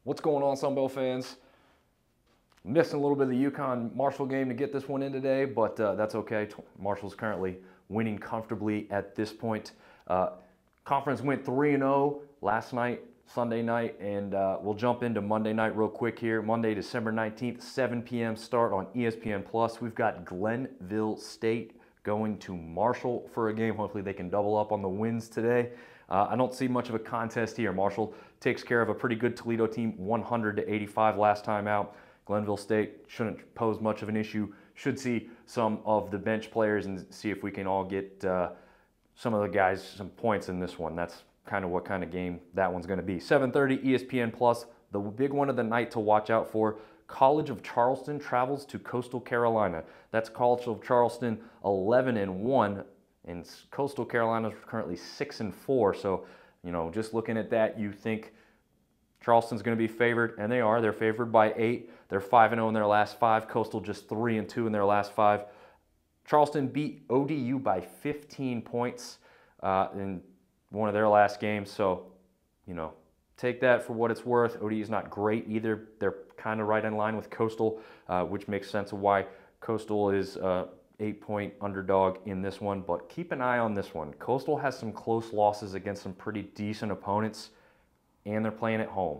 What's going on, Sunbelt fans? Missing a little bit of the UConn-Marshall game to get this one in today, but that's okay. Marshall's currently winning comfortably at this point. Conference went 3-0 last night, Sunday night, and we'll jump into Monday night real quick here. Monday, December 19th, 7 p.m. start on ESPN+. We've got Glenville State going to Marshall for a game. Hopefully they can double up on the wins today. I don't see much of a contest here. Marshall takes care of a pretty good Toledo team, 100-85 last time out. Glenville State shouldn't pose much of an issue. Should see some of the bench players and see if we can all get some of the guys some points in this one. That's kind of what kind of game that one's going to be. 7:30 ESPN+. The big one of the night to watch out for. College of Charleston travels to Coastal Carolina. That's College of Charleston 11-1, and Coastal Carolina is currently 6-4. So, you know, just looking at that, you think Charleston's going to be favored, and they are. They're favored by 8. They're 5-0 in their last 5. Coastal just 3-2 in their last 5. Charleston beat ODU by 15 points in one of their last games. So, you know, take that for what it's worth. ODU is not great either. They're kind of right in line with Coastal, which makes sense of why Coastal is 8-point underdog in this one. But keep an eye on this one. Coastal has some close losses against some pretty decent opponents, and they're playing at home.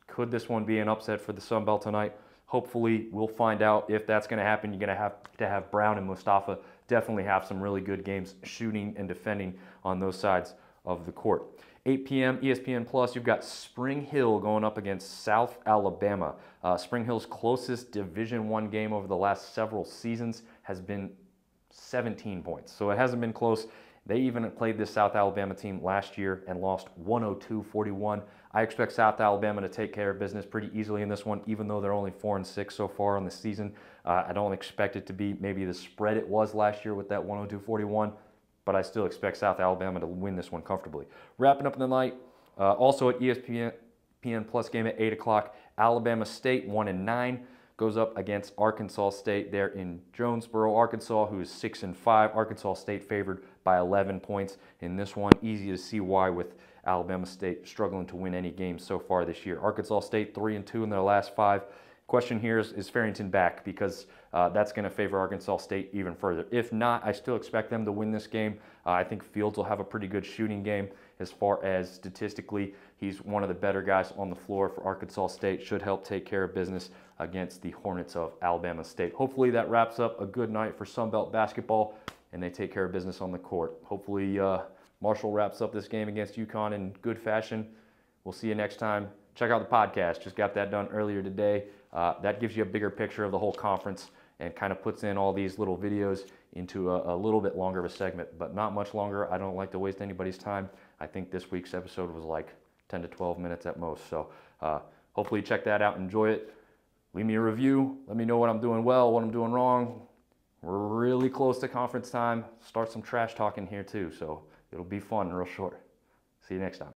Could this one be an upset for the Sun Belt tonight? Hopefully, we'll find out if that's going to happen. You're going to have Brown and Mustafa definitely have some really good games shooting and defending on those sides of the court. 8 p.m. ESPN+, you've got Spring Hill going up against South Alabama. Spring Hill's closest Division I game over the last several seasons has been 17 points. So it hasn't been close. They even played this South Alabama team last year and lost 102-41. I expect South Alabama to take care of business pretty easily in this one, even though they're only 4-6 so far on the season. I don't expect it to be maybe the spread it was last year with that 102-41, but I still expect South Alabama to win this one comfortably. Wrapping up the night, also at ESPN Plus game at 8 o'clock, Alabama State 1-9. Goes up against Arkansas State there in Jonesboro, Arkansas, who is 6-5. Arkansas State favored by 11 points in this one. Easy to see why with Alabama State struggling to win any games so far this year. Arkansas State 3-2 in their last 5. Question here is Farrington back? Because that's going to favor Arkansas State even further. If not, I still expect them to win this game. I think Fields will have a pretty good shooting game as far as statistically. He's one of the better guys on the floor for Arkansas State. Should help take care of business against the Hornets of Alabama State. Hopefully that wraps up a good night for Sun Belt basketball and they take care of business on the court. Hopefully Marshall wraps up this game against UConn in good fashion. We'll see you next time. Check out the podcast. Just got that done earlier today. That gives you a bigger picture of the whole conference and kind of puts in all these little videos into a little bit longer of a segment, but not much longer. I don't like to waste anybody's time. I think this week's episode was like 10 to 12 minutes at most. So hopefully check that out. Enjoy it. Leave me a review. Let me know what I'm doing well, what I'm doing wrong. We're really close to conference time. Start some trash talking here too. So it'll be fun real short. See you next time.